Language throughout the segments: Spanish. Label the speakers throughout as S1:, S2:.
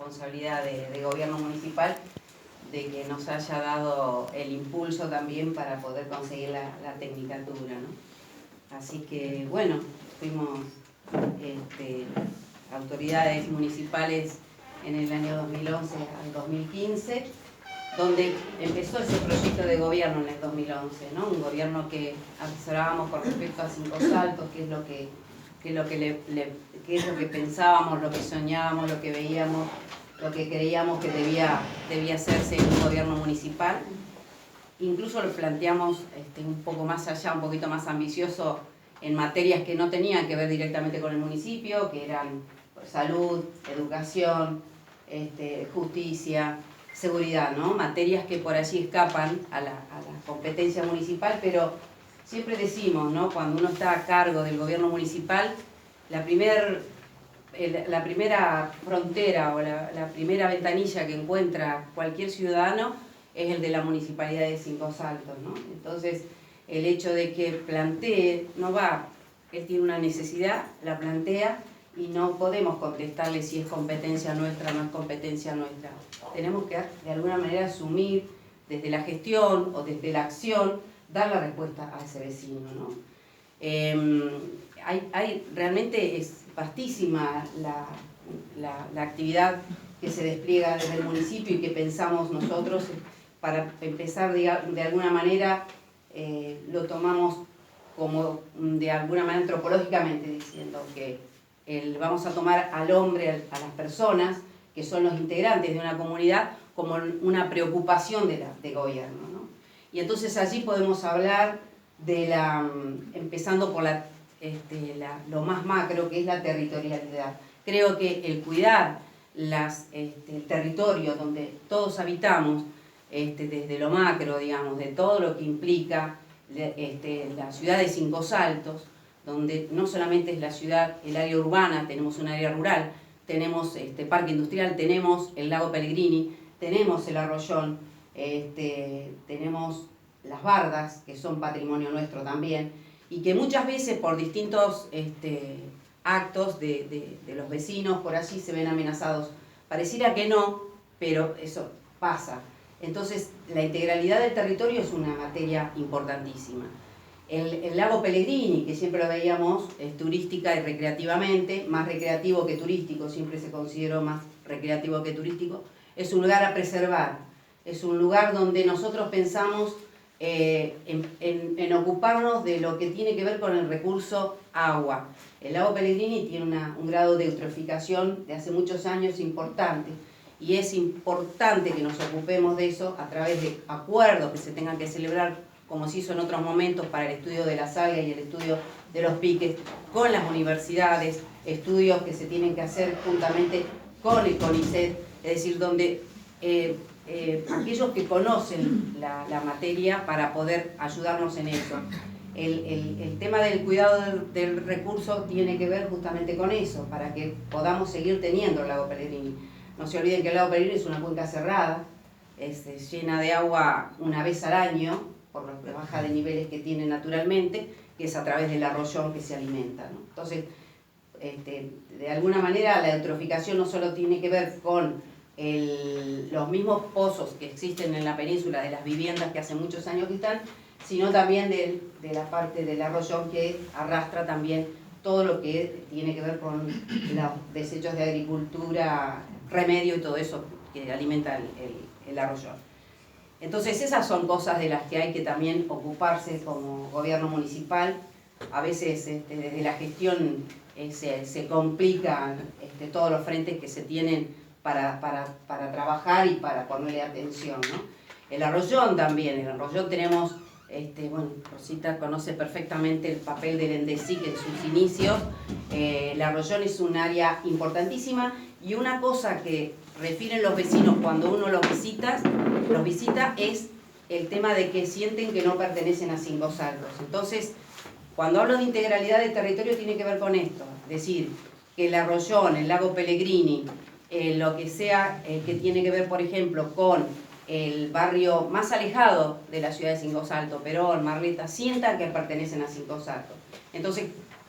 S1: responsabilidad de gobierno municipal de que nos haya dado el impulso también para poder conseguir la tecnicatura, ¿no? Así que bueno, fuimos autoridades municipales en el año 2011 al 2015, donde empezó ese proyecto de gobierno en el 2011, ¿no? Un gobierno que asesorábamos con respecto a Cinco Saltos, qué es lo que pensábamos, lo que soñábamos, lo que veíamos, lo que creíamos que debía hacerse en un gobierno municipal. Incluso lo planteamos un poco más allá, un poquito más ambicioso en materias que no tenían que ver directamente con el municipio, que eran salud, educación, justicia, seguridad, ¿no? Materias que por allí escapan a la competencia municipal, pero siempre decimos, ¿no? Cuando uno está a cargo del gobierno municipal, la primera frontera o la primera ventanilla que encuentra cualquier ciudadano es el de la Municipalidad de Cinco Saltos, ¿no? Entonces, el hecho de que plantee, él tiene una necesidad, la plantea, y no podemos contestarle si es competencia nuestra o no es competencia nuestra. Tenemos que, de alguna manera, asumir desde la gestión o desde la acción, dar la respuesta a ese vecino, ¿no? Realmente es vastísima la actividad que se despliega desde el municipio y que pensamos nosotros. Para empezar, de alguna manera, lo tomamos como, de alguna manera, antropológicamente, diciendo que vamos a tomar al hombre, a las personas, que son los integrantes de una comunidad, como una preocupación de gobierno, ¿no? Y entonces allí podemos hablar empezando por lo más macro, que es la territorialidad. Creo que el cuidar el territorio donde todos habitamos, desde lo macro, digamos, de todo lo que implica la ciudad de Cinco Saltos, donde no solamente es la ciudad, el área urbana, tenemos un área rural, tenemos parque industrial, tenemos el lago Pellegrini, tenemos el Arroyón, tenemos las bardas, que son patrimonio nuestro también, y que muchas veces por distintos actos de los vecinos por allí se ven amenazados. Pareciera que no, pero eso pasa. Entonces, la integralidad del territorio es una materia importantísima. El lago Pellegrini, que siempre lo veíamos turística y recreativamente, más recreativo que turístico, siempre se consideró más recreativo que turístico, es un lugar a preservar, es un lugar donde nosotros pensamos en ocuparnos de lo que tiene que ver con el recurso agua. El lago Pellegrini tiene un grado de eutroficación de hace muchos años importante, y es importante que nos ocupemos de eso a través de acuerdos que se tengan que celebrar, como se hizo en otros momentos para el estudio de las algas y el estudio de los piques, con las universidades, estudios que se tienen que hacer juntamente con el CONICET, es decir, donde aquellos que conocen la materia para poder ayudarnos en eso. El tema del cuidado del recurso tiene que ver justamente con eso, para que podamos seguir teniendo el lago Pellegrini. No se olviden que el lago Pellegrini es una cuenca cerrada, llena de agua una vez al año, por la baja de niveles que tiene naturalmente, que es a través del arroyón que se alimenta, ¿no? Entonces, de alguna manera la eutroficación no solo tiene que ver con los mismos pozos que existen en la península, de las viviendas que hace muchos años que están, sino también de la parte del arroyón que arrastra también todo lo que tiene que ver con los desechos de agricultura, remedio y todo eso que alimenta el arroyón. Entonces esas son cosas de las que hay que también ocuparse como gobierno municipal. A veces desde la gestión se complican todos los frentes que se tienen para trabajar y para ponerle atención, ¿no? El arroyón también, el arroyón tenemos, bueno, Rosita conoce perfectamente el papel del ENDECIC en sus inicios. El arroyón es un área importantísima, y una cosa que refieren los vecinos cuando uno los visita es el tema de que sienten que no pertenecen a Cinco Saltos. Entonces, cuando hablo de integralidad del territorio tiene que ver con esto, es decir, que el arroyón, el lago Pellegrini, lo que sea que tiene que ver, por ejemplo, con el barrio más alejado de la ciudad de Cinco Saltos, Perón, Marleta, sientan que pertenecen a Cinco Saltos. Entonces,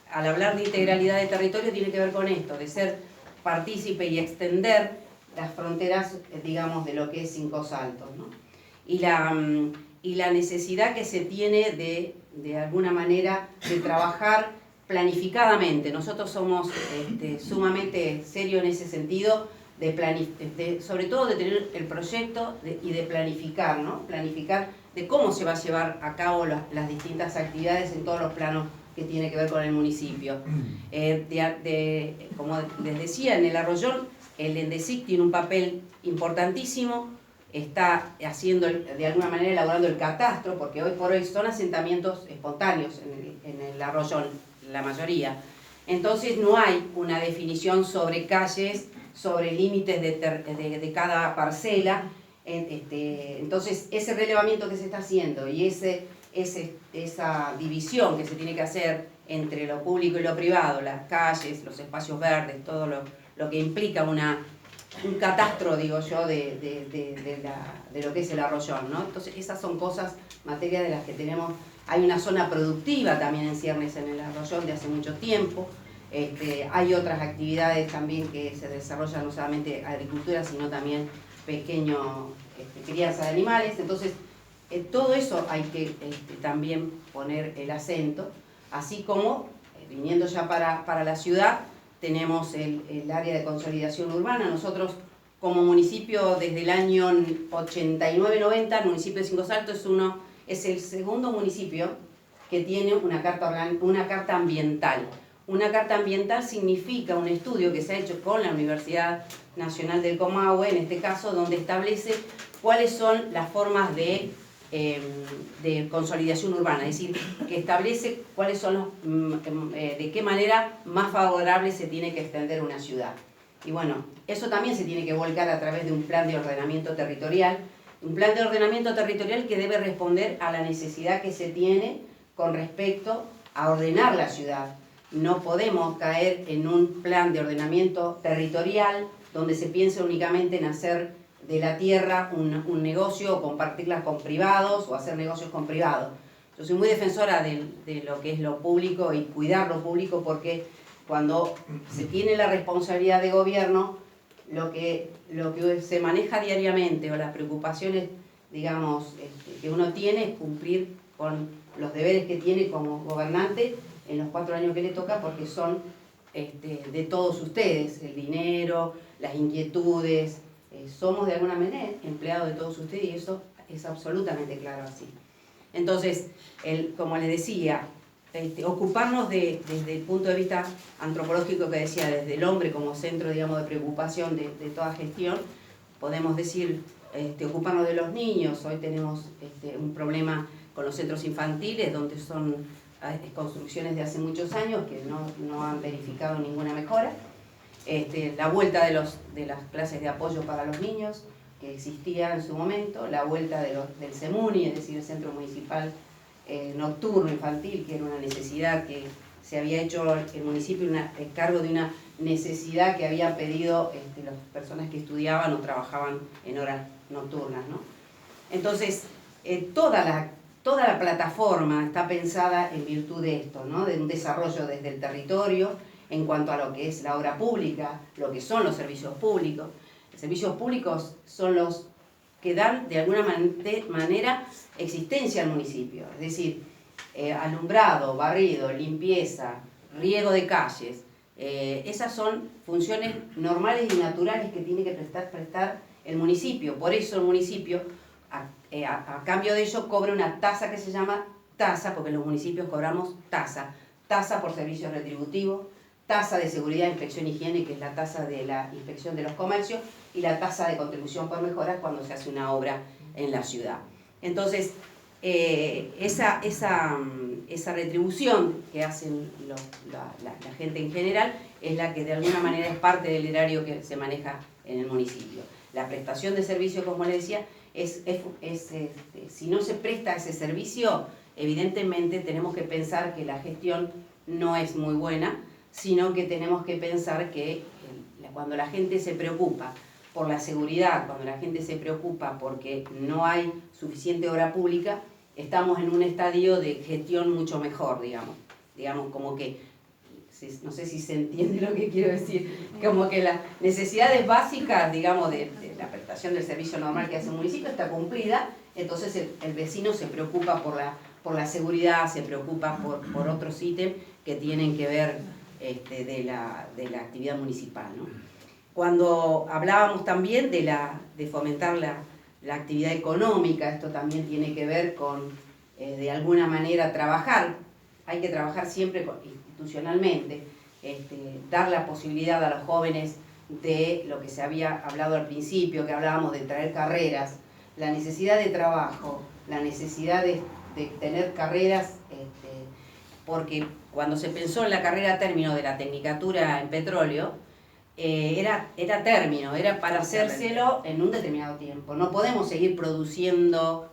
S1: al hablar de integralidad de territorio tiene que ver con esto, de ser partícipe y extender las fronteras, digamos, de lo que es Cinco Saltos, ¿no? Y la necesidad que se tiene de alguna manera, de trabajar planificadamente. Nosotros somos sumamente serios en ese sentido, sobre todo de tener el proyecto y de planificar, ¿no? Planificar de cómo se va a llevar a cabo las distintas actividades en todos los planos que tiene que ver con el municipio. Como les decía, en el Arroyón, el ENDESIC tiene un papel importantísimo, está haciendo, de alguna manera, elaborando el catastro, porque hoy por hoy son asentamientos espontáneos en el Arroyón, la mayoría. Entonces no hay una definición sobre calles, sobre límites de cada parcela. Entonces ese relevamiento que se está haciendo y esa división que se tiene que hacer entre lo público y lo privado, las calles, los espacios verdes, todo lo que implica un catastro, digo yo, de lo que es el Arroyón, ¿no? Entonces esas son cosas, materias de las que tenemos. Hay una zona productiva también en ciernes en el Arroyón de hace mucho tiempo. Hay otras actividades también que se desarrollan, no solamente agricultura, sino también crianza de animales. Entonces, todo eso hay que también poner el acento, así como, viniendo ya para la ciudad, tenemos el área de consolidación urbana. Nosotros, como municipio, desde el año 89-90, el municipio de Cinco Saltos es el segundo municipio que tiene una carta ambiental. Una carta ambiental significa un estudio que se ha hecho con la Universidad Nacional del Comahue, en este caso, donde establece cuáles son las formas de consolidación urbana, es decir, que establece cuáles son de qué manera más favorable se tiene que extender una ciudad. Y bueno, eso también se tiene que volcar a través de un plan de ordenamiento territorial, que debe responder a la necesidad que se tiene con respecto a ordenar la ciudad. No podemos caer en un plan de ordenamiento territorial donde se piense únicamente en hacer de la tierra un negocio, o compartirla con privados, o hacer negocios con privados. Yo soy muy defensora de lo que es lo público y cuidar lo público, porque cuando se tiene la responsabilidad de gobierno, lo que se maneja diariamente, o las preocupaciones, digamos, que uno tiene, es cumplir con los deberes que tiene como gobernante en los 4 años que le toca, porque son de todos ustedes, el dinero, las inquietudes. Somos de alguna manera empleados de todos ustedes, y eso es absolutamente claro así. Entonces, como les decía, ocuparnos desde el punto de vista antropológico que decía, desde el hombre como centro, digamos, de preocupación de toda gestión, podemos decir, ocuparnos de los niños. Hoy tenemos un problema con los centros infantiles, donde son construcciones de hace muchos años que no han verificado ninguna mejora. La vuelta de las clases de apoyo para los niños, que existía en su momento, la vuelta del CEMUNI, es decir, el Centro Municipal Nocturno Infantil, que era una necesidad que se había hecho el municipio el cargo de una necesidad que habían pedido las personas que estudiaban o trabajaban en horas nocturnas, ¿no? Entonces, toda la plataforma está pensada en virtud de esto, ¿no? De un desarrollo desde el territorio, en cuanto a lo que es la obra pública, lo que son los servicios públicos. Los servicios públicos son los que dan de alguna manera existencia al municipio, es decir, alumbrado, barrido, limpieza, riego de calles. Esas son funciones normales y naturales que tiene que prestar el municipio. Por eso el municipio, a cambio de ello, cobra una tasa que se llama tasa, porque los municipios cobramos tasa por servicios retributivos, tasa de seguridad, inspección y higiene, que es la tasa de la inspección de los comercios, y la tasa de contribución por mejoras cuando se hace una obra en la ciudad. Entonces, esa retribución que hacen la gente en general es la que de alguna manera es parte del erario que se maneja en el municipio. La prestación de servicio, como les decía, si no se presta ese servicio, evidentemente tenemos que pensar que la gestión no es muy buena, sino que tenemos que pensar que cuando la gente se preocupa por la seguridad, cuando la gente se preocupa porque no hay suficiente obra pública, estamos en un estadio de gestión mucho mejor, digamos como que no sé si se entiende lo que quiero decir, como que las necesidades básicas, digamos, de la prestación del servicio normal que hace un municipio está cumplida, entonces el vecino se preocupa por la seguridad, se preocupa por otros ítems que tienen que ver de la actividad municipal, ¿no? Cuando hablábamos también de fomentar la actividad económica, esto también tiene que ver con, de alguna manera, hay que trabajar siempre institucionalmente, dar la posibilidad a los jóvenes de lo que se había hablado al principio, que hablábamos de traer carreras, la necesidad de trabajo, la necesidad de tener carreras, porque cuando se pensó en la carrera término de la Tecnicatura en Petróleo, era término, era para hacérselo en un determinado tiempo. No podemos seguir produciendo,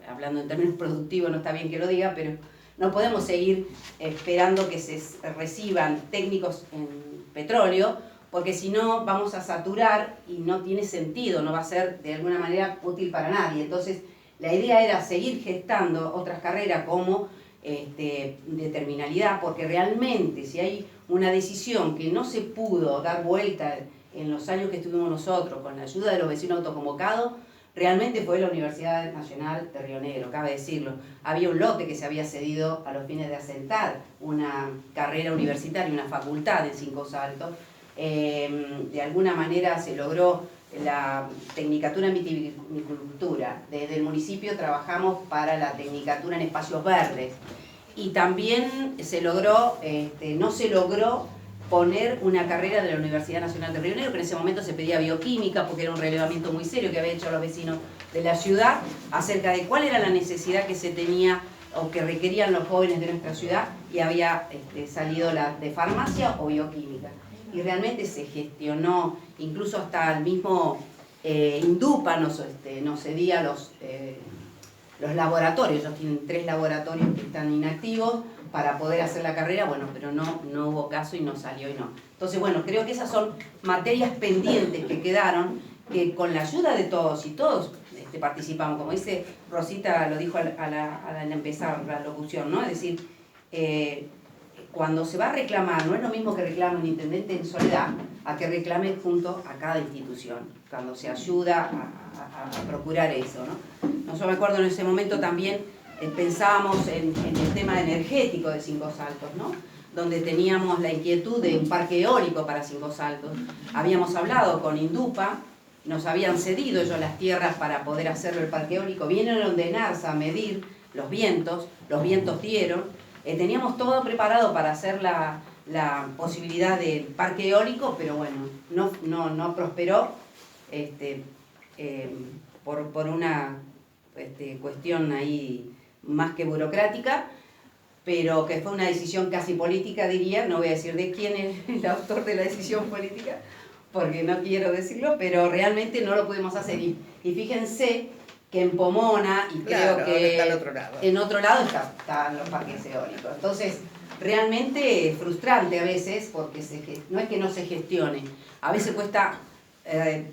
S1: hablando en términos productivos, no está bien que lo diga, pero no podemos seguir esperando que se reciban técnicos en petróleo, porque si no vamos a saturar y no tiene sentido, no va a ser de alguna manera útil para nadie. Entonces, la idea era seguir gestando otras carreras como de terminalidad, porque realmente si hay una decisión que no se pudo dar vuelta en los años que estuvimos nosotros, con la ayuda de los vecinos autoconvocados, realmente fue la Universidad Nacional de Río Negro, cabe decirlo. Había un lote que se había cedido a los fines de asentar una carrera universitaria, una facultad en Cinco Saltos. De alguna manera se logró la Tecnicatura en Viticultura. Desde el municipio trabajamos para la Tecnicatura en Espacios Verdes. Y también se logró, no se logró poner una carrera de la Universidad Nacional de Río Negro, que en ese momento se pedía bioquímica, porque era un relevamiento muy serio que habían hecho los vecinos de la ciudad, acerca de cuál era la necesidad que se tenía o que requerían los jóvenes de nuestra ciudad, y había salido la de farmacia o bioquímica. Y realmente se gestionó, incluso hasta el mismo INDUPA nos cedía los laboratorios. Ellos tienen 3 laboratorios que están inactivos para poder hacer la carrera, bueno, pero no hubo caso y no salió y no. Entonces, bueno, creo que esas son materias pendientes que quedaron, que con la ayuda de todos y todos participamos, como dice Rosita, lo dijo al empezar la locución, ¿no? Es decir, cuando se va a reclamar, no es lo mismo que reclame un intendente en soledad a que reclame junto a cada institución, cuando se ayuda a procurar eso, ¿no? Yo me acuerdo en ese momento también, pensábamos en el tema energético de Cinco Saltos, ¿no? Donde teníamos la inquietud de un parque eólico para Cinco Saltos. Habíamos hablado con INDUPA, nos habían cedido ellos las tierras para poder hacerlo el parque eólico, vinieron de NARSA a medir los vientos dieron, teníamos todo preparado para hacer la posibilidad del parque eólico, pero bueno, no prosperó por una cuestión ahí más que burocrática, pero que fue una decisión casi política, diría. No voy a decir de quién es el autor de la decisión política, porque no quiero decirlo, pero realmente no lo pudimos hacer. Y fíjense que en Pomona, y
S2: claro,
S1: creo que
S2: está otro lado.
S1: en otro lado están los parques eólicos. Entonces, realmente es frustrante a veces, porque no es que no se gestione, a veces cuesta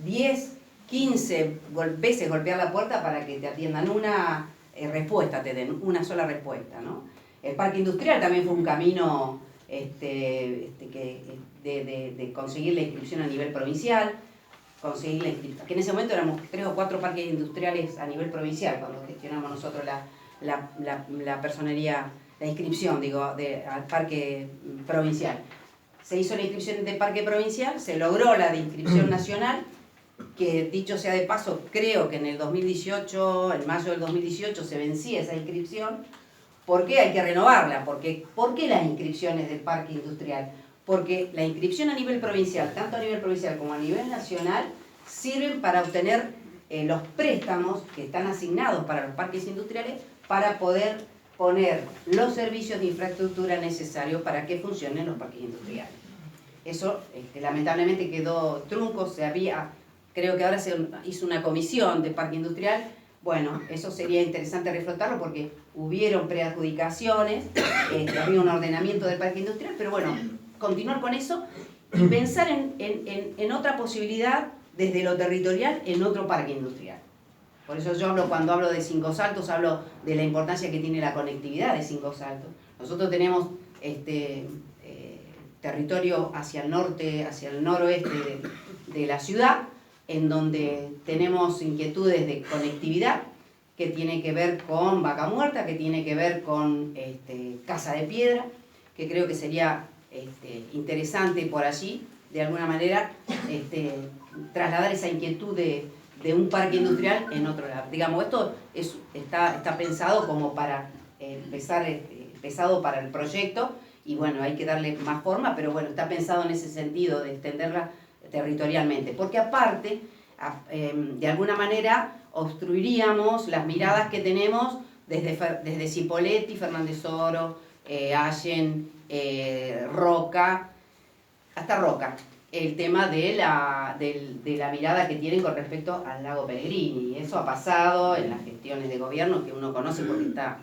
S1: 10, 15 veces golpear la puerta para que te atiendan una respuesta, te den una sola respuesta, ¿no? El parque industrial también fue un camino de conseguir la inscripción a nivel provincial, que en ese momento éramos 3 o 4 parques industriales a nivel provincial cuando gestionamos nosotros la personería, la inscripción, al parque provincial. Se hizo la inscripción de parque provincial, se logró la de inscripción nacional, que dicho sea de paso, creo que en el 2018, en mayo del 2018, se vencía esa inscripción. ¿Por qué hay que renovarla? ¿Por qué las inscripciones del parque industrial? Porque la inscripción a nivel provincial, tanto a nivel provincial como a nivel nacional, sirven para obtener los préstamos que están asignados para los parques industriales para poder poner los servicios de infraestructura necesarios para que funcionen los parques industriales. Eso lamentablemente quedó trunco, creo que ahora se hizo una comisión de parque industrial. Bueno, eso sería interesante reflotarlo porque hubieron preadjudicaciones, había un ordenamiento del parque industrial, pero bueno, continuar con eso y pensar en otra posibilidad desde lo territorial en otro parque industrial. Por eso yo cuando hablo de Cinco Saltos, hablo de la importancia que tiene la conectividad de Cinco Saltos. Nosotros tenemos territorio hacia el norte, hacia el noroeste de la ciudad, en donde tenemos inquietudes de conectividad, que tiene que ver con Vaca Muerta, que tiene que ver con Casa de Piedra, que creo que sería interesante por allí, de alguna manera, trasladar esa inquietud de un parque industrial en otro lado. Digamos, esto está pensado como para empezar, pesado para el proyecto, y bueno, hay que darle más forma, pero bueno, está pensado en ese sentido de extenderla territorialmente, porque aparte, de alguna manera, obstruiríamos las miradas que tenemos desde Cipolletti, Fernández Oro, Allen, Roca, hasta Roca, el tema de la mirada que tienen con respecto al lago Pellegrini. Eso ha pasado en las gestiones de gobierno que uno conoce porque está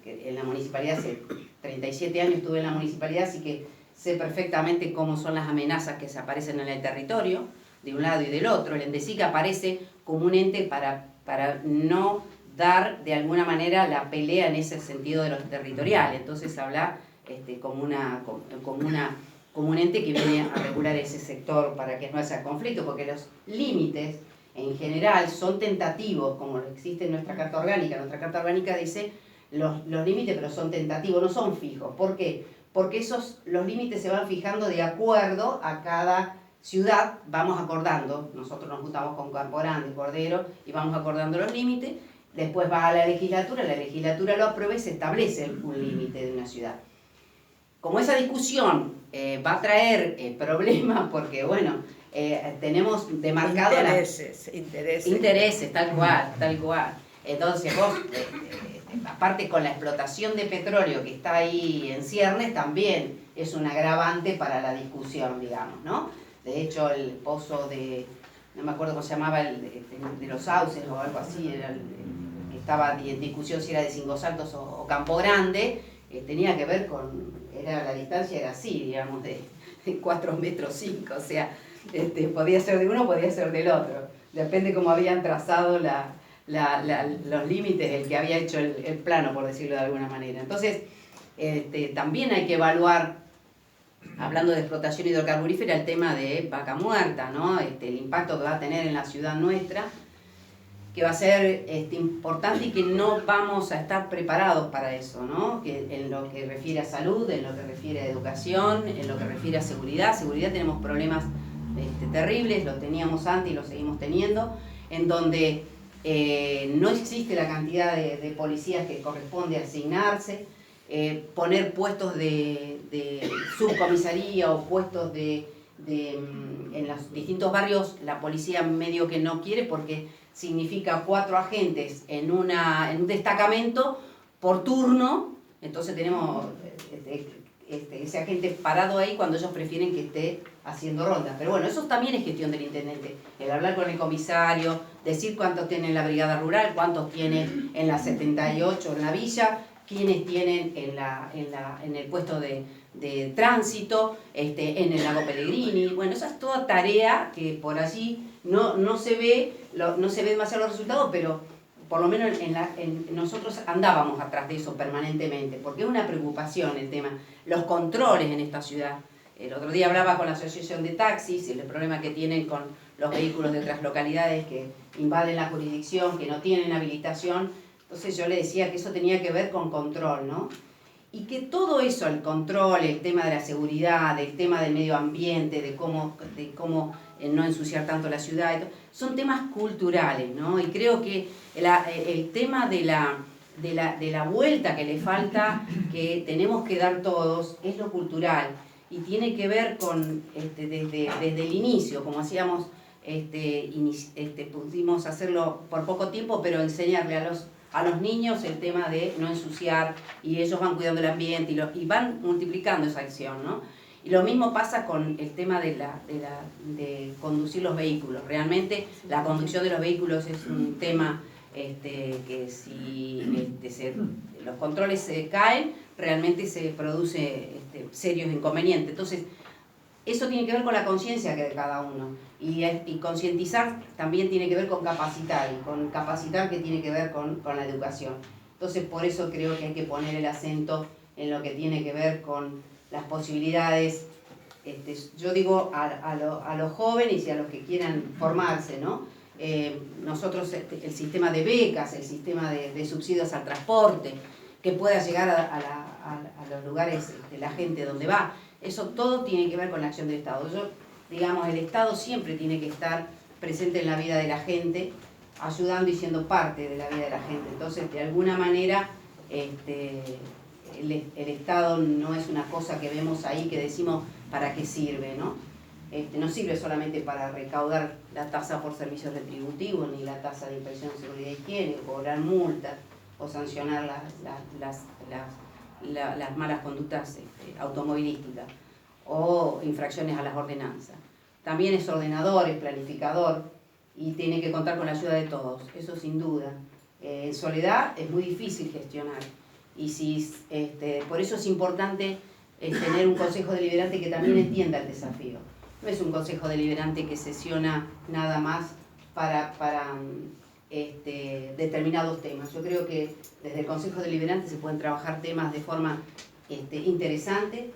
S1: en la municipalidad, hace 37 años estuve en la municipalidad, así que sé perfectamente cómo son las amenazas que se aparecen en el territorio, de un lado y del otro. El ENDECIC aparece como un ente para no dar de alguna manera la pelea en ese sentido de los territoriales. Entonces habla como un ente que viene a regular ese sector para que no haya conflicto, porque los límites en general son tentativos, como existe en nuestra Carta Orgánica. Nuestra Carta Orgánica dice los límites, pero son tentativos, no son fijos. ¿Por qué? Porque los límites se van fijando de acuerdo a cada ciudad, vamos acordando, nosotros nos juntamos con Campo Grande, Cordero, y vamos acordando los límites, después va a la legislatura lo aprueba y se establece un límite de una ciudad. Como esa discusión va a traer problemas, porque bueno, tenemos demarcado intereses, tal cual. Entonces vos, aparte con la explotación de petróleo que está ahí en ciernes, también es un agravante para la discusión, digamos, ¿no? De hecho, el pozo no me acuerdo cómo se llamaba, de los Sauces o algo así, que estaba en discusión si era de Cinco Saltos o Campo Grande, tenía que ver la distancia era así, digamos, de 4 metros 5, o sea, podía ser de uno, podía ser del otro, depende cómo habían trazado los límites, el que había hecho el plano, por decirlo de alguna manera. Entonces, también hay que evaluar, hablando de explotación hidrocarburífera, el tema de Vaca Muerta, ¿no? El impacto que va a tener en la ciudad nuestra, que va a ser importante y que no vamos a estar preparados para eso, ¿no? Que en lo que refiere a salud, en lo que refiere a educación, en lo que refiere a seguridad. Seguridad tenemos problemas terribles, los teníamos antes y los seguimos teniendo, en donde no existe la cantidad de policías que corresponde asignarse, poner puestos de subcomisaría o puestos en los distintos barrios, la policía medio que no quiere porque significa 4 agentes en un destacamento por turno, entonces tenemos ese agente parado ahí cuando ellos prefieren que esté haciendo rondas. Pero bueno, eso también es gestión del intendente, el hablar con el comisario, decir cuántos tiene en la brigada rural, cuántos tiene en la 78 en la villa, quiénes tienen en el puesto de tránsito, en el lago Pellegrini. Bueno, esa es toda tarea que por allí no se ve demasiado los resultados, pero por lo menos nosotros andábamos atrás de eso permanentemente, porque es una preocupación el tema, los controles en esta ciudad. El otro día hablaba con la asociación de taxis y el problema que tienen con los vehículos de otras localidades que invaden la jurisdicción, que no tienen habilitación. Entonces yo le decía que eso tenía que ver con control, ¿no? Y que todo eso, el control, el tema de la seguridad, el tema del medio ambiente, de cómo no ensuciar tanto la ciudad, son temas culturales, ¿no? Y creo que el tema de la vuelta que le falta, que tenemos que dar todos, es lo cultural. Y tiene que ver con, desde el inicio, como hacíamos, pudimos hacerlo por poco tiempo, pero enseñarle a los niños el tema de no ensuciar, y ellos van cuidando el ambiente y van multiplicando esa acción, ¿no? Y lo mismo pasa con el tema de conducir los vehículos. Realmente la conducción de los vehículos es un tema que si los controles se caen, realmente se produce serios inconvenientes. Entonces, eso tiene que ver con la conciencia que de cada uno. Y concientizar también tiene que ver con capacitar, y con capacitar que tiene que ver con la educación. Entonces, por eso creo que hay que poner el acento en lo que tiene que ver con las posibilidades yo digo a los jóvenes y a los que quieran formarse, ¿no? Nosotros, el sistema de becas, el sistema de subsidios al transporte, que pueda llegar a los lugares de la gente donde va, eso todo tiene que ver con la acción del Estado. Digamos, el Estado siempre tiene que estar presente en la vida de la gente, ayudando y siendo parte de la vida de la gente. Entonces, de alguna manera, el Estado no es una cosa que vemos ahí que decimos para qué sirve, ¿no? No sirve solamente para recaudar la tasa por servicios retributivos, ni la tasa de inspección de seguridad y higiene, o cobrar multas, o sancionar las malas conductas automovilísticas, o infracciones a las ordenanzas. También es ordenador, es planificador, y tiene que contar con la ayuda de todos, eso sin duda. En soledad es muy difícil gestionar, y por eso es importante tener un consejo deliberante que también entienda el desafío. No es un consejo deliberante que sesiona nada más para determinados temas. Yo creo que desde el consejo deliberante se pueden trabajar temas de forma interesante,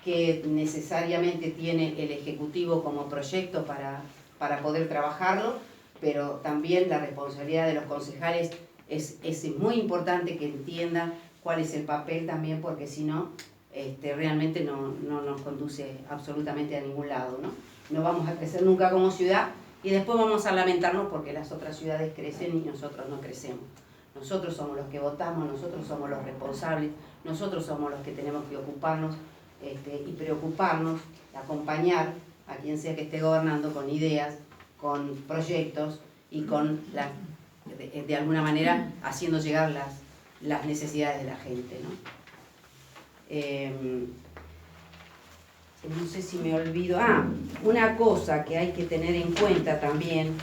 S1: que necesariamente tiene el Ejecutivo como proyecto para poder trabajarlo, pero también la responsabilidad de los concejales es muy importante que entiendan cuál es el papel también, porque si no, realmente no nos conduce absolutamente a ningún lado, ¿no? No vamos a crecer nunca como ciudad y después vamos a lamentarnos porque las otras ciudades crecen y nosotros no crecemos. Nosotros somos los que votamos, nosotros somos los responsables, nosotros somos los que tenemos que ocuparnos y preocuparnos, acompañar a quien sea que esté gobernando con ideas, con proyectos y con, de alguna manera, haciendo llegar las necesidades de la gente, ¿no? No sé si me olvido. Una cosa que hay que tener en cuenta también,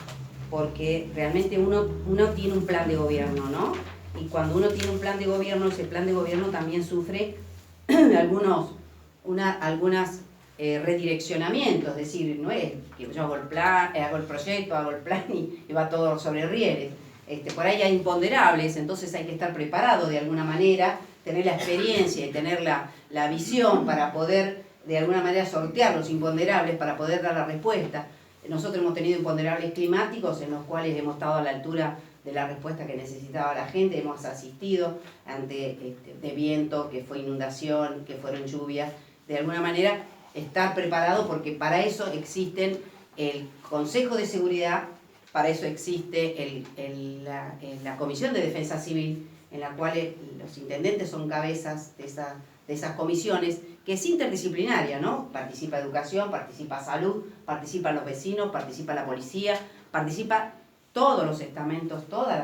S1: porque realmente uno tiene un plan de gobierno, ¿no? Y cuando uno tiene un plan de gobierno, ese plan de gobierno también sufre algunos redireccionamientos, es decir, no es que yo hago el plan, hago el proyecto, hago el plan y va todo sobre rieles. Por ahí hay imponderables, entonces hay que estar preparado de alguna manera, tener la experiencia y tener la visión para poder de alguna manera sortear los imponderables, para poder dar la respuesta. Nosotros hemos tenido imponderables climáticos en los cuales hemos estado a la altura de la respuesta que necesitaba la gente, hemos asistido ante de viento, que fue inundación, que fueron lluvias, de alguna manera estar preparado, porque para eso existen el Consejo de Seguridad, para eso existe la Comisión de Defensa Civil, en la cual los intendentes son cabezas de esas comisiones, que es interdisciplinaria, ¿no? Participa educación, participa salud, participan los vecinos, participa la policía, participa todos los estamentos, todos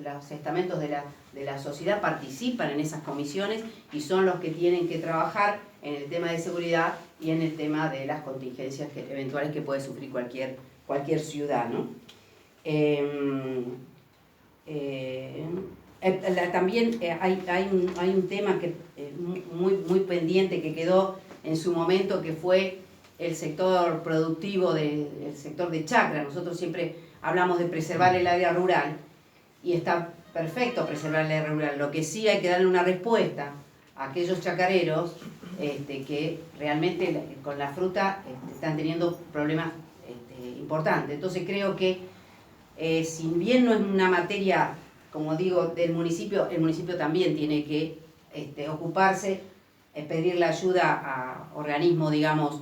S1: los estamentos de la sociedad participan en esas comisiones y son los que tienen que trabajar en el tema de seguridad y en el tema de las contingencias eventuales que puede sufrir cualquier ciudad, ¿no? También hay un tema que muy pendiente que quedó en su momento, que fue el sector productivo, el sector de chacra. Nosotros siempre hablamos de preservar el área rural y está perfecto preservar el área rural. Lo que sí hay que darle una respuesta a aquellos chacareros que realmente con la fruta están teniendo problemas importantes. Entonces creo que si bien no es una materia, como digo, del municipio, el municipio también tiene que ocuparse, pedir la ayuda a organismos, digamos,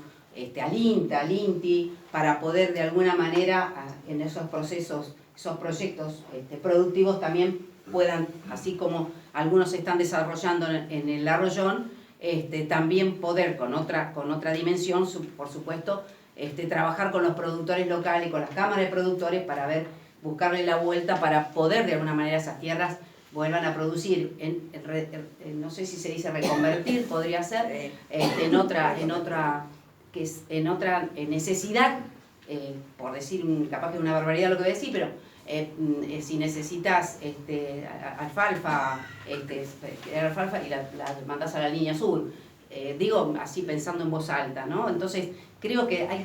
S1: al INTA, al INTI, para poder de alguna manera en esos procesos, esos proyectos productivos también puedan, así como algunos se están desarrollando en el Arroyón, también poder con otra dimensión, por supuesto, trabajar con los productores locales, con las cámaras de productores para buscarle la vuelta para poder de alguna manera esas tierras vuelvan a producir, no sé si se dice reconvertir, podría ser, en otra necesidad, por decir capaz que es una barbaridad lo que voy a decir, pero si necesitas alfalfa, alfalfa y la mandás a la línea azul, digo así pensando en voz alta, ¿no? Entonces creo que hay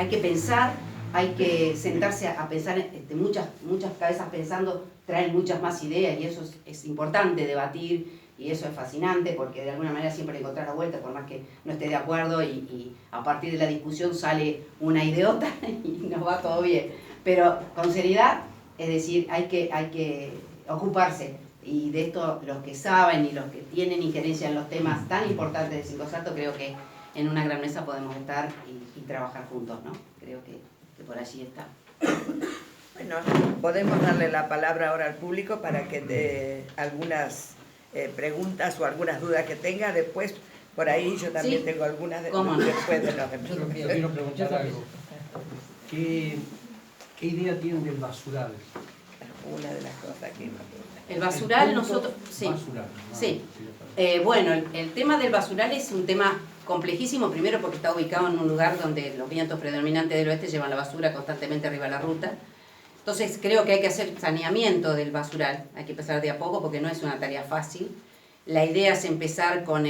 S1: que pensar, hay que sentarse a pensar, muchas cabezas pensando traen muchas más ideas y eso es importante debatir y eso es fascinante porque de alguna manera siempre encontrás la vuelta, por más que no esté de acuerdo, y a partir de la discusión sale una idiota y nos va todo bien. Pero con seriedad, es decir, hay que ocuparse, y de esto los que saben y los que tienen injerencia en los temas tan importantes de Cinco Saltos, creo que en una gran mesa podemos estar y trabajar juntos, ¿no? Creo que por allí está.
S2: Bueno, podemos darle la palabra ahora al público para que dé algunas preguntas o algunas dudas que tenga. Después, por ahí yo también tengo algunas después de los demás.
S3: Yo quiero preguntar algo. ¿Qué idea tienen del basural?
S2: Una de las cosas que iba a preguntar.
S1: El basural, nosotros... Sí.
S3: Basural, ¿no?
S1: Sí. Bueno, el tema del basural es un tema complejísimo, primero porque está ubicado en un lugar donde los vientos predominantes del oeste llevan la basura constantemente arriba de la ruta. Entonces creo que hay que hacer saneamiento del basural, hay que empezar de a poco porque no es una tarea fácil. La idea es empezar con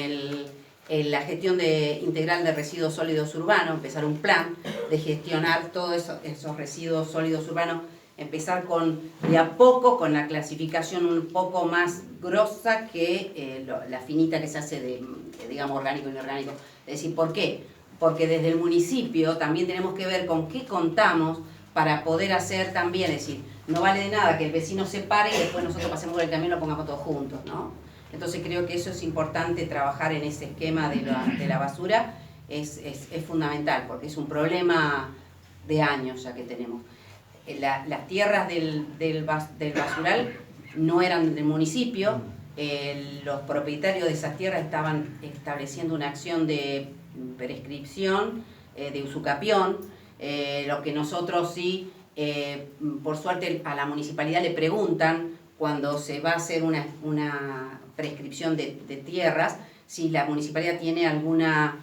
S1: la gestión integral de residuos sólidos urbanos, empezar un plan de gestionar todos esos residuos sólidos urbanos, empezar de a poco con la clasificación un poco más grosa que la finita que se hace de, digamos, orgánico y inorgánico. Es decir, ¿por qué? Porque desde el municipio también tenemos que ver con qué contamos para poder hacer también, es decir, no vale de nada que el vecino se pare y después nosotros pasemos por el camino y lo pongamos todos juntos, ¿no? Entonces creo que eso es importante, trabajar en ese esquema de la basura es fundamental, porque es un problema de años ya que tenemos. Las tierras del basural no eran del municipio, los propietarios de esas tierras estaban estableciendo una acción de prescripción, de usucapión, lo que nosotros sí, por suerte a la municipalidad le preguntan cuando se va a hacer una prescripción de tierras, si la municipalidad tiene alguna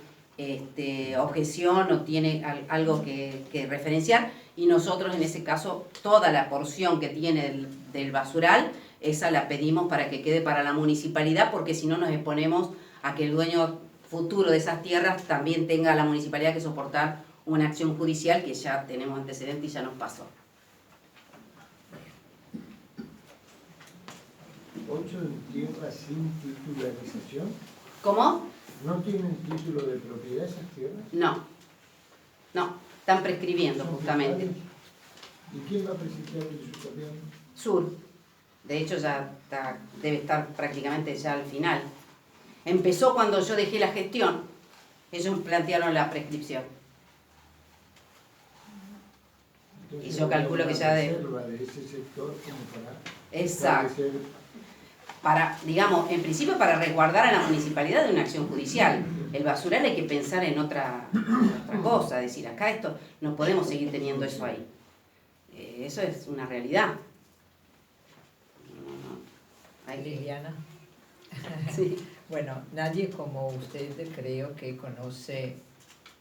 S1: objeción o tiene algo que referenciar, y nosotros en ese caso toda la porción que tiene del basural, esa la pedimos para que quede para la municipalidad, porque si no nos exponemos a que el dueño futuro de esas tierras también tenga la municipalidad que soportar una acción judicial que ya tenemos antecedentes y ya nos pasó.
S4: 8 tierras sin titularización.
S1: ¿Cómo?
S4: ¿No tienen título de propiedad esas tierras?
S1: No, están prescribiendo justamente.
S4: ¿Y quién va a presentar el usucapión?
S1: Sur, de hecho ya debe estar prácticamente ya al final. Empezó cuando yo dejé la gestión, ellos plantearon la prescripción.
S4: Entonces,
S1: Y yo calculo que ya de
S4: ese sector como para
S1: exacto. Digamos, en principio para resguardar a la municipalidad de una acción judicial. El basural hay que pensar en otra cosa, es decir, acá esto no podemos seguir teniendo eso ahí. Eso es una realidad.
S5: Liliana.
S1: Sí.
S5: Bueno, nadie como usted creo que conoce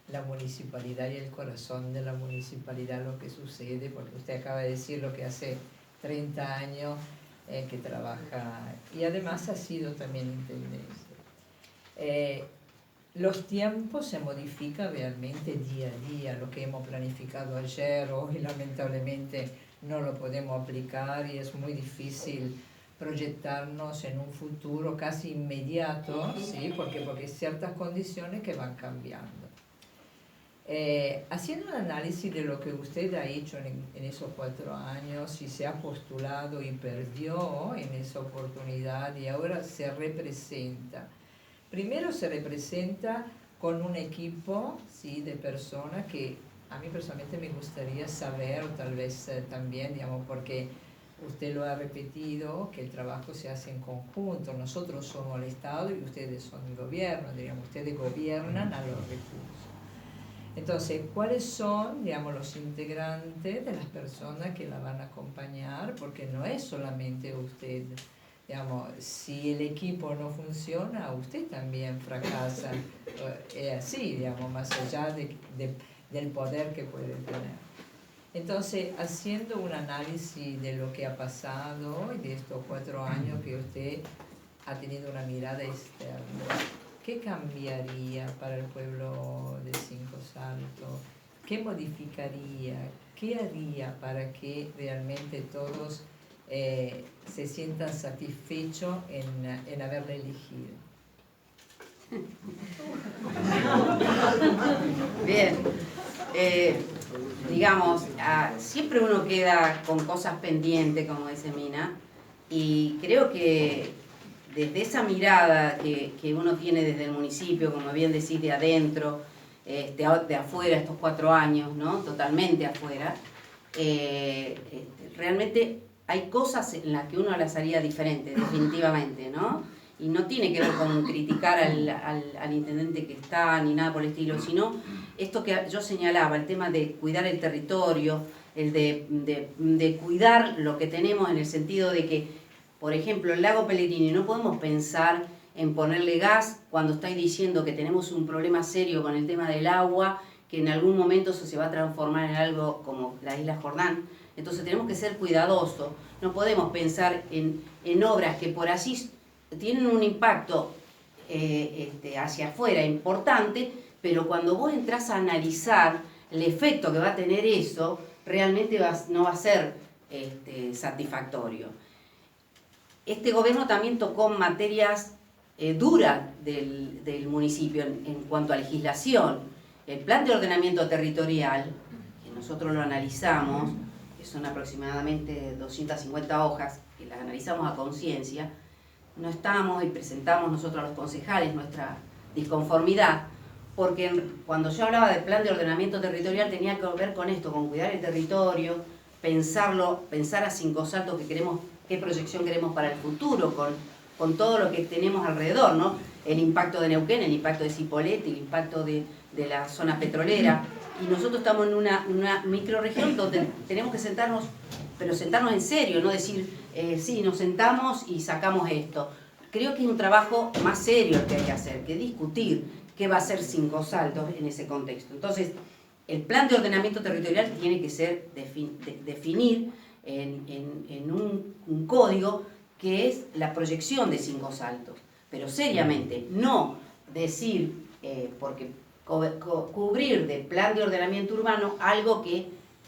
S5: la municipalidad y el corazón de la municipalidad, lo que sucede, porque usted acaba de decir lo que hace 30 años que trabaja, y además ha sido también intendencia. Los tiempos se modifican realmente día a día, lo que hemos planificado ayer, hoy lamentablemente no lo podemos aplicar y es muy difícil proyectarnos en un futuro casi inmediato, ¿sí? Porque hay ciertas condiciones que van cambiando. Haciendo un análisis de lo que usted ha hecho en esos 4 años, si se ha postulado y perdió en esa oportunidad y ahora se representa. Primero se representa con un equipo, ¿sí?, de personas que a mí personalmente me gustaría saber, o tal vez también, digamos, porque usted lo ha repetido, que el trabajo se hace en conjunto. Nosotros somos el Estado y ustedes son el gobierno, digamos, ustedes gobiernan a los recursos. Entonces, ¿cuáles son, digamos, los integrantes de las personas que la van a acompañar? Porque no es solamente usted, digamos, si el equipo no funciona, usted también fracasa. Es así, digamos, más allá del poder que puede tener. Entonces, haciendo un análisis de lo que ha pasado y de estos 4 años que usted ha tenido una mirada externa, ¿qué cambiaría para el pueblo de Cinco Saltos? ¿Qué modificaría? ¿Qué haría para que realmente todos se sientan satisfechos en haberle elegido.
S1: Bien, digamos, siempre uno queda con cosas pendientes, como dice Mina, y creo que desde esa mirada que uno tiene desde el municipio, como bien decís, de adentro, de afuera, estos 4 años, ¿no? Totalmente afuera, realmente hay cosas en las que uno las haría diferente, definitivamente, ¿no? Y no tiene que ver con criticar al intendente que está, ni nada por el estilo, sino esto que yo señalaba, el tema de cuidar el territorio, el de cuidar lo que tenemos en el sentido de que, por ejemplo, el lago Pellegrini, no podemos pensar en ponerle gas cuando estáis diciendo que tenemos un problema serio con el tema del agua, que en algún momento eso se va a transformar en algo como la isla Jordán. Entonces tenemos que ser cuidadosos, no podemos pensar en obras que por allí tienen un impacto hacia afuera importante, pero cuando vos entras a analizar el efecto que va a tener eso, realmente no va a ser satisfactorio. Este gobierno también tocó materias duras del municipio en cuanto a legislación. El plan de ordenamiento territorial, que nosotros lo analizamos, que son aproximadamente 250 hojas, que las analizamos a conciencia, no estamos y presentamos nosotros a los concejales nuestra disconformidad, porque cuando yo hablaba del plan de ordenamiento territorial tenía que ver con esto, con cuidar el territorio, pensar a 5 saltos que queremos, qué proyección queremos para el futuro, con todo lo que tenemos alrededor, ¿no? El impacto de Neuquén, el impacto de Cipolletti, el impacto de la zona petrolera, y nosotros estamos en una microrregión donde tenemos que sentarnos, pero sentarnos en serio, no decir, sí, nos sentamos y sacamos esto. Creo que es un trabajo más serio el que hay que hacer, que discutir qué va a ser 5 saltos en ese contexto. Entonces, el plan de ordenamiento territorial tiene que ser definir en un código que es la proyección de 5 saltos, pero seriamente, no decir, porque cubrir de plan de ordenamiento urbano algo que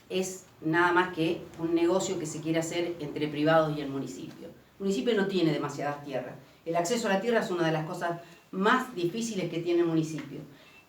S1: es nada más que un negocio que se quiere hacer entre privados y el municipio. El municipio no tiene demasiadas tierras. El acceso a la tierra es una de las cosas más difíciles que tiene el municipio,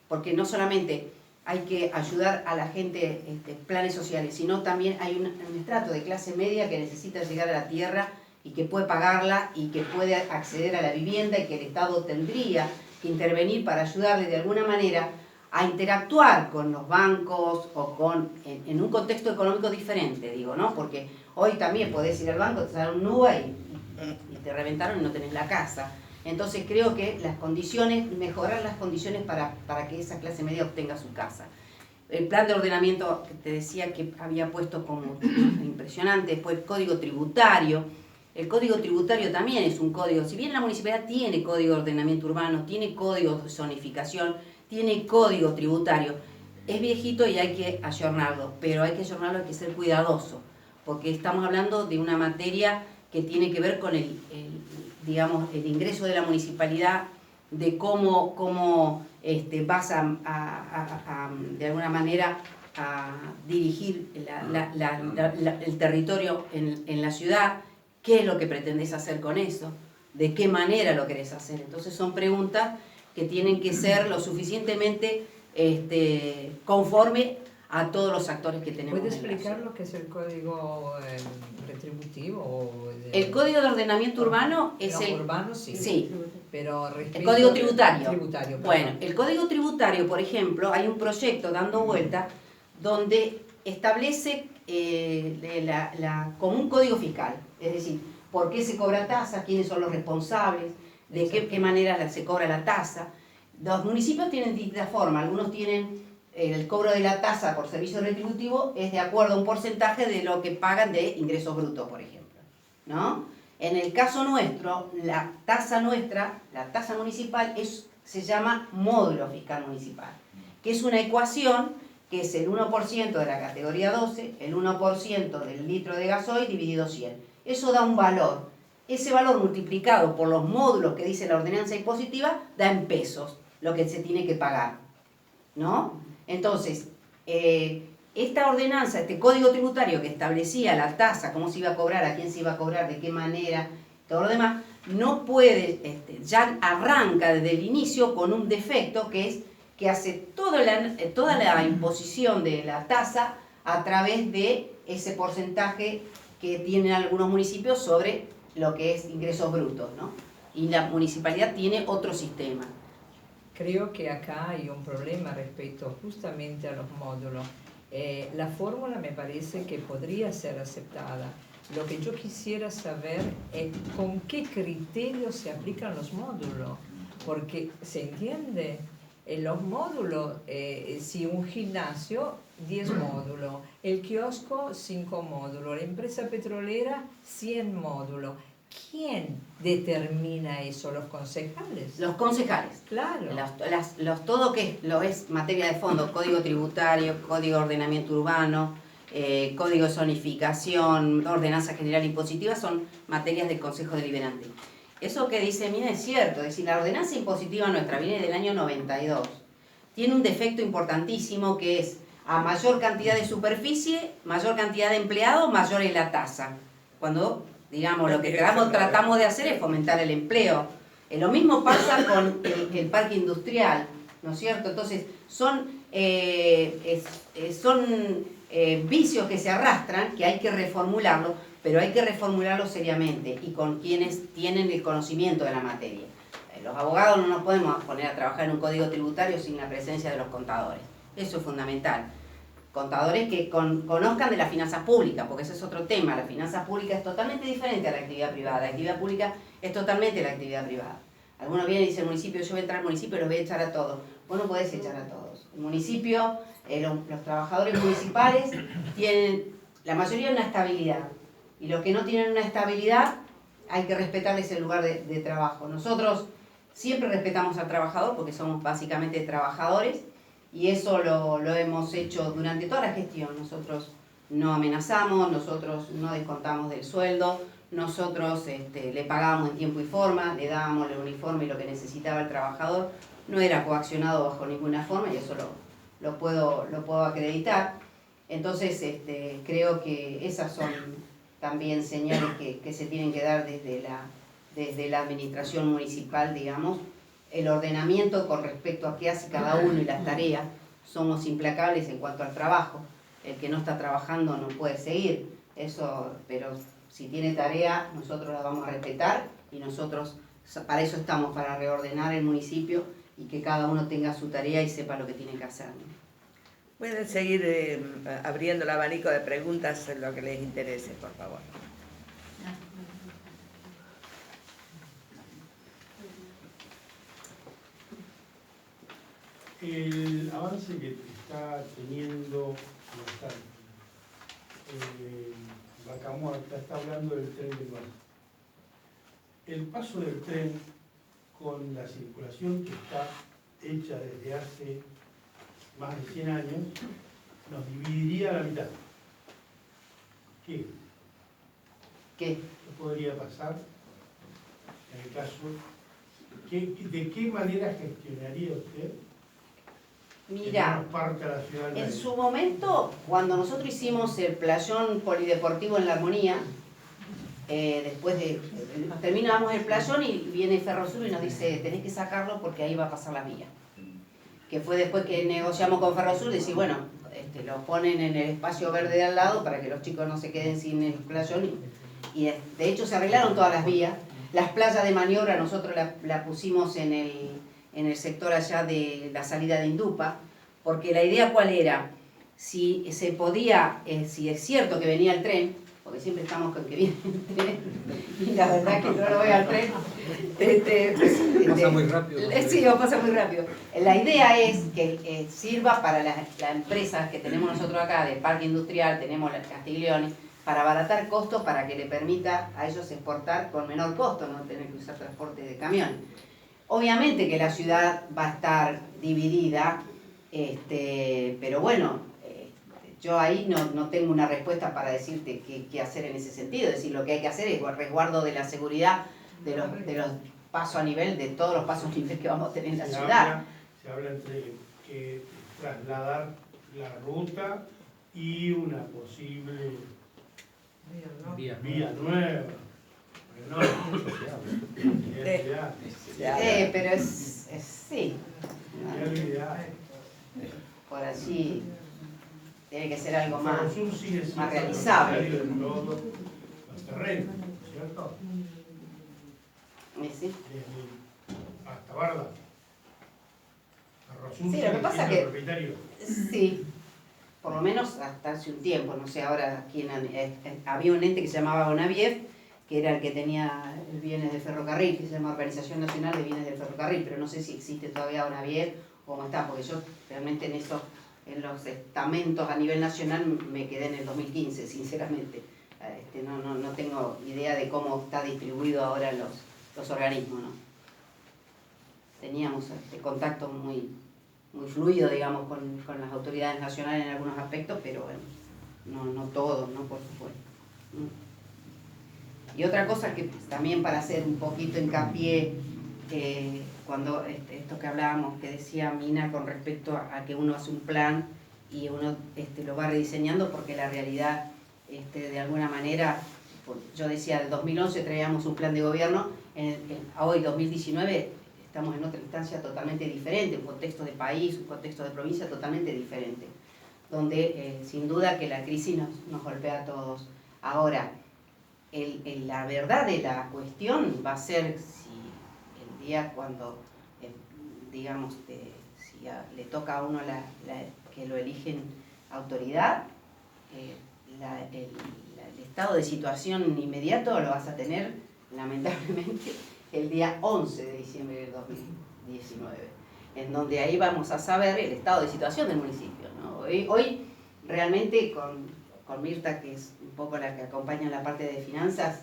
S1: porque no solamente hay que ayudar a la gente planes sociales, sino también hay un estrato de clase media que necesita llegar a la tierra y que puede pagarla y que puede acceder a la vivienda y que el Estado tendría que intervenir para ayudarle de alguna manera a interactuar con los bancos o en un contexto económico diferente, digo, ¿no? Porque hoy también podés ir al banco, te dan un NUA y te reventaron y no tenés la casa. Entonces creo que mejorar las condiciones para que esa clase media obtenga su casa. El plan de ordenamiento que te decía que había puesto como impresionante, después el código tributario. El código tributario también es un código, si bien la municipalidad tiene código de ordenamiento urbano, tiene código de zonificación, tiene código tributario, es viejito y hay que ayornarlo, pero hay que ayornarlo, hay que ser cuidadoso, porque estamos hablando de una materia que tiene que ver con el ingreso de la municipalidad, de cómo vas de alguna manera a dirigir el territorio en la ciudad, qué es lo que pretendés hacer con eso, de qué manera lo querés hacer. Entonces son preguntas que tienen que ser lo suficientemente conforme a todos los actores que tenemos.
S5: ¿Puede explicar lo que es el código retributivo?
S1: El código de ordenamiento urbano es el...
S5: urbano, sí.
S1: Sí.
S5: Pero
S1: el código tributario.
S5: Bueno,
S1: el código tributario, por ejemplo, hay un proyecto dando vuelta donde establece como un código fiscal. Es decir, por qué se cobra tasa, quiénes son los responsables, de qué manera se cobra la tasa. Los municipios tienen distintas formas. Algunos tienen el cobro de la tasa por servicio retributivo es de acuerdo a un porcentaje de lo que pagan de ingresos brutos, por ejemplo, ¿no? En el caso nuestro, la tasa municipal se llama módulo fiscal municipal, que es una ecuación que es el 1% de la categoría 12, el 1% del litro de gasoil dividido 100. Eso da un valor. Ese valor multiplicado por los módulos que dice la ordenanza impositiva da en pesos lo que se tiene que pagar, ¿no? Entonces, esta ordenanza, este código tributario que establecía la tasa, cómo se iba a cobrar, a quién se iba a cobrar, de qué manera, todo lo demás, no puede, ya arranca desde el inicio con un defecto que es que hace toda la imposición de la tasa a través de ese porcentaje que tienen algunos municipios sobre lo que es ingresos brutos, ¿no? Y la municipalidad tiene otro sistema.
S5: Creo que acá hay un problema respecto justamente a los módulos. La fórmula me parece que podría ser aceptada. Lo que yo quisiera saber es con qué criterios se aplican los módulos, porque se entiende, en los módulos, si un gimnasio, 10 módulos, el kiosco, 5 módulos, la empresa petrolera, 100 módulos. ¿Quién determina eso? ¿Los concejales?
S1: Los concejales.
S5: Claro.
S1: Todo que lo es materia de fondo, código tributario, código de ordenamiento urbano, código de zonificación, ordenanza general impositiva, son materias del Consejo Deliberante. Eso que dice Mina es cierto, es decir, la ordenanza impositiva nuestra viene del año 92. Tiene un defecto importantísimo que es a mayor cantidad de superficie, mayor cantidad de empleados, mayor es la tasa. Cuando, digamos, lo que tratamos de hacer es fomentar el empleo. Lo mismo pasa con el parque industrial, ¿no es cierto? Entonces, son vicios que se arrastran, que hay que reformularlo, pero hay que reformularlo seriamente y con quienes tienen el conocimiento de la materia. Los abogados no nos podemos poner a trabajar en un código tributario sin la presencia de los contadores. Eso es fundamental. Contadores que conozcan de las finanzas públicas, porque ese es otro tema. La finanza pública es totalmente diferente a la actividad privada. La actividad pública es totalmente la actividad privada. Algunos vienen y dicen, el municipio, yo voy a entrar al municipio y los voy a echar a todos. Vos no podés echar a todos. El municipio, los trabajadores municipales tienen, la mayoría, una estabilidad. Y los que no tienen una estabilidad, hay que respetarles el lugar de trabajo. Nosotros siempre respetamos al trabajador porque somos básicamente trabajadores y eso lo hemos hecho durante toda la gestión. Nosotros no amenazamos, nosotros no descontamos del sueldo, nosotros le pagábamos en tiempo y forma, le dábamos el uniforme y lo que necesitaba el trabajador. No era coaccionado bajo ninguna forma y eso lo puedo acreditar. Entonces creo que esas son también señales que se tienen que dar desde la administración municipal, digamos. El ordenamiento con respecto a qué hace cada uno y las tareas. Somos implacables en cuanto al trabajo. El que no está trabajando no puede seguir. Eso, pero si tiene tarea, nosotros la vamos a respetar y nosotros para eso estamos, para reordenar el municipio y que cada uno tenga su tarea y sepa lo que tiene que hacer, ¿no?
S2: Pueden seguir abriendo el abanico de preguntas en lo que les interese, por favor.
S6: El avance que está teniendo Vacamorta está hablando del tren del Valle. El paso del tren con la circulación que está hecha desde hace más de 100 años, nos dividiría a la mitad. ¿Qué? ¿Qué podría pasar en el caso? ¿De qué manera gestionaría usted?
S1: Mira, en su momento, cuando nosotros hicimos el playón polideportivo en La Armonía, después terminamos el playón y viene Ferrosur y nos dice, tenés que sacarlo porque ahí va a pasar la vía. Que fue después que negociamos con Ferrosur, decir, bueno, lo ponen en el espacio verde de al lado para que los chicos no se queden sin el playón. Y de hecho se arreglaron todas las vías. Las playas de maniobra nosotros la pusimos en el sector allá de la salida de Indupa, porque la idea ¿cuál era? Si se podía, si es cierto que venía el tren, porque siempre estamos con que viene el tren, y la verdad que no lo veo al tren.
S3: Pasa muy rápido.
S1: Sí, pasa muy rápido. La idea es que sirva para las empresas que tenemos nosotros acá, del parque industrial, tenemos las Castiglione, para abaratar costos, para que le permita a ellos exportar con menor costo, no tener que usar transporte de camión. Obviamente que la ciudad va a estar dividida, pero bueno, yo ahí no tengo una respuesta para decirte qué hacer en ese sentido. Es decir, lo que hay que hacer es el resguardo de la seguridad de los pasos a nivel, de todos los pasos a nivel que vamos a tener en la ciudad.
S6: Se habla entre que trasladar la ruta y una posible
S3: Vía
S6: vía nueva. Pero no, es ideal.
S1: Pero es sí.
S6: Es ideal.
S1: Por allí tiene que ser algo más,
S6: Ferrosur sigue siendo
S1: más realizable.
S6: necesario en todos los terrenos, ¿cierto?
S1: Sí.
S6: Hasta Barda. Ferrosur
S1: Sí, lo
S6: sigue
S1: que pasa
S6: siendo
S1: que-
S6: propietario.
S1: Sí, por lo menos hasta hace un tiempo, no sé ahora quién, había un ente que se llamaba ONAVIEF, que era el que tenía bienes del ferrocarril, que se llama Organización Nacional de Bienes del Ferrocarril, pero no sé si existe todavía ONAVIEF o cómo está, porque yo realmente en los estamentos a nivel nacional me quedé en el 2015, sinceramente. No tengo idea de cómo está distribuido ahora los organismos, ¿no? Teníamos contacto muy fluido, digamos, con las autoridades nacionales en algunos aspectos, pero bueno, no todos, ¿no? Por supuesto. Y otra cosa que también para hacer un poquito hincapié, cuando esto que hablábamos, que decía Mina con respecto a que uno hace un plan y uno lo va rediseñando, porque la realidad, de alguna manera, yo decía, del 2011 traíamos un plan de gobierno, hoy 2019 estamos en otra instancia totalmente diferente, un contexto de país, un contexto de provincia totalmente diferente, donde sin duda que la crisis nos golpea a todos. Ahora, la verdad de la cuestión va a ser si el día cuando, digamos, si le toca a uno que lo eligen autoridad, el estado de situación inmediato lo vas a tener, lamentablemente, el día 11 de diciembre del 2019, en donde ahí vamos a saber el estado de situación del municipio, ¿no? Hoy realmente con Mirta, que es un poco la que acompaña en la parte de finanzas,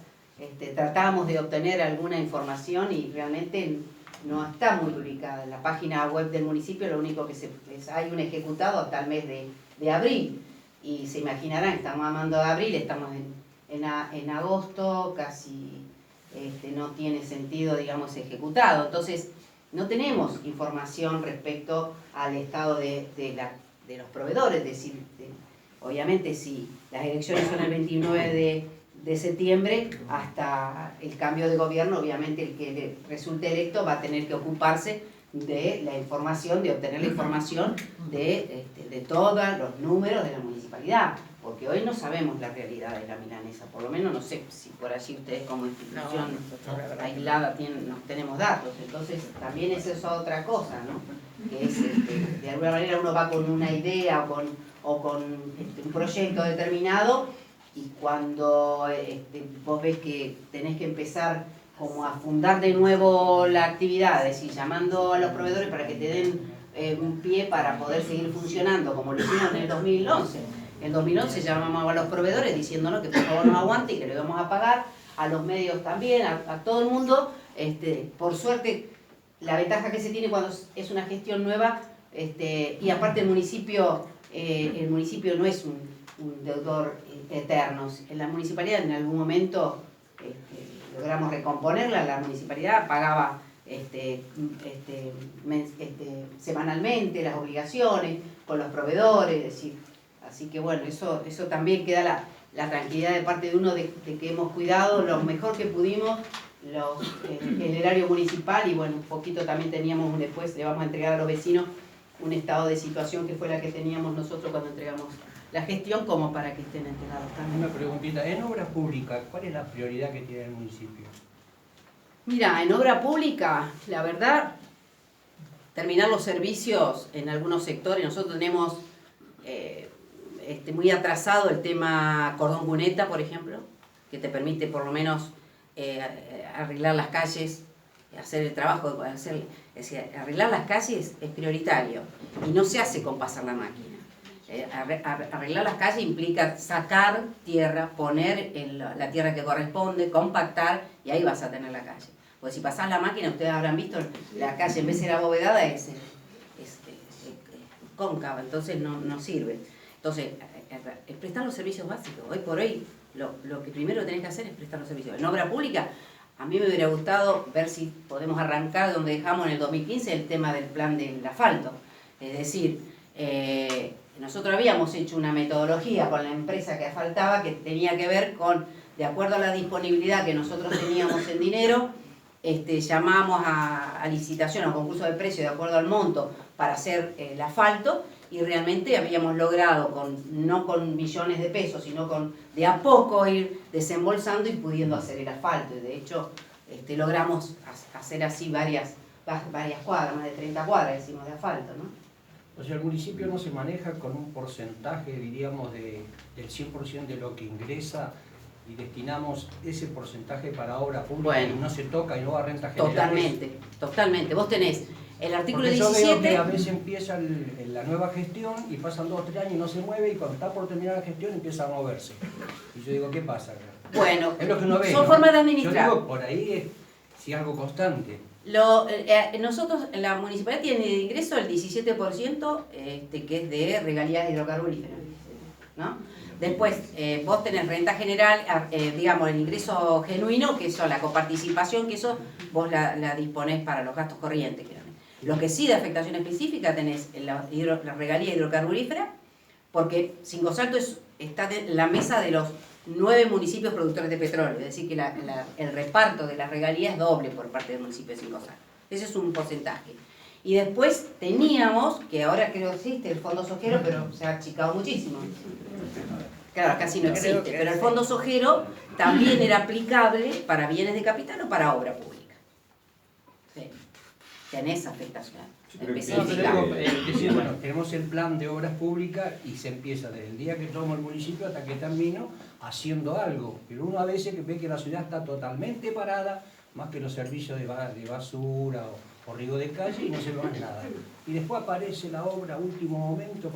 S1: tratamos de obtener alguna información y realmente no está muy ubicada. En la página web del municipio lo único que hay un ejecutado hasta el mes de abril, y se imaginarán, estamos amando de abril, estamos en agosto, casi no tiene sentido, digamos, ejecutado. Entonces, no tenemos información respecto al estado de los proveedores, es decir, obviamente si las elecciones son el 29 de septiembre, hasta el cambio de gobierno, obviamente el que resulte electo va a tener que ocuparse de la información, de obtener la información de todos los números de la municipalidad, porque hoy no sabemos la realidad de la milanesa, por lo menos no sé si por allí ustedes como institución aislada no tenemos datos, entonces también esa es otra cosa, ¿no? Que es, de alguna manera uno va con una idea o con un proyecto determinado, y cuando vos ves que tenés que empezar como a fundar de nuevo la actividad, es decir, llamando a los proveedores para que te den un pie para poder seguir funcionando, como lo hicieron en el 2011. En el 2011 llamamos a los proveedores diciéndonos que por favor nos aguante y que le vamos a pagar, a los medios también, a todo el mundo. Por suerte, la ventaja que se tiene cuando es una gestión nueva, y aparte el municipio no es un deudor eterno. En la municipalidad en algún momento logramos recomponerla, la municipalidad pagaba semanalmente las obligaciones con los proveedores, es decir, así que bueno, eso también queda la tranquilidad de parte de uno de que hemos cuidado lo mejor que pudimos el erario municipal, y bueno, un poquito también teníamos después, le vamos a entregar a los vecinos un estado de situación que fue la que teníamos nosotros cuando entregamos la gestión, como para que estén enterados también.
S3: Una preguntita, en obra pública, ¿cuál es la prioridad que tiene el municipio?
S1: Mira, en obra pública, la verdad, terminar los servicios en algunos sectores. Nosotros tenemos muy atrasado el tema cordón cuneta, por ejemplo, que te permite por lo menos arreglar las calles, hacer el trabajo, es decir, arreglar las calles es prioritario y no se hace con pasar la máquina. Arreglar las calles implica sacar tierra, poner la tierra que corresponde, compactar, y ahí vas a tener la calle. Porque si pasás la máquina, ustedes habrán visto, la calle en vez de ser abovedada es cóncava, entonces no sirve. Entonces, prestar los servicios básicos. Hoy por hoy, lo que primero tenés que hacer es prestar los servicios. En obra pública, a mí me hubiera gustado ver si podemos arrancar donde dejamos en el 2015 el tema del plan del asfalto. Es decir, nosotros habíamos hecho una metodología con la empresa que faltaba que tenía que ver con, de acuerdo a la disponibilidad que nosotros teníamos en dinero, llamamos a licitación, a concurso de precio de acuerdo al monto para hacer el asfalto, y realmente habíamos logrado, no con millones de pesos, sino de a poco ir desembolsando y pudiendo hacer el asfalto. Y de hecho logramos hacer así varias cuadras, más de 30 cuadras hicimos de asfalto, ¿no?
S3: O sea, el municipio no se maneja con un porcentaje, diríamos, del 100% de lo que ingresa y destinamos ese porcentaje para obra pública,
S1: bueno,
S3: y no se toca y no va a renta general.
S1: Totalmente. Vos tenés el artículo
S3: Porque
S1: 17...
S3: yo veo que a veces empieza la nueva gestión y pasan 2 o 3 años y no se mueve, y cuando está por terminar la gestión empieza a moverse. Y yo digo, ¿qué pasa acá?
S1: Bueno,
S3: es lo que uno ve,
S1: son
S3: ¿no?
S1: formas de administrar.
S3: Yo digo, por ahí es si algo constante.
S1: Nosotros, la municipalidad tiene de ingreso el 17%, que es de regalías hidrocarburíferas, ¿no? Después, vos tenés renta general, digamos, el ingreso genuino, que eso, la coparticipación, que eso vos la disponés para los gastos corrientes. Lo que sí de afectación específica tenés la regalía hidrocarburífera, porque Cinco Salto está en la mesa de los 9 municipios productores de petróleo, es decir que el reparto de las regalías es doble por parte del municipio de Cinco Salto. Ese es un porcentaje. Y después teníamos, que ahora creo que existe, el fondo sojero, pero se ha achicado muchísimo. Claro, casi no existe, pero el fondo sojero también era aplicable para bienes de capital o para obra pública. Sí. Tenés afectación específica.
S3: Bueno, tenemos el plan de obras públicas y se empieza desde el día que toma el municipio hasta que termino haciendo algo. Pero uno a veces ve que la ciudad está totalmente parada, más que los servicios de basura o riego de calle, y no se ve más nada. Y después aparece la obra a último momento.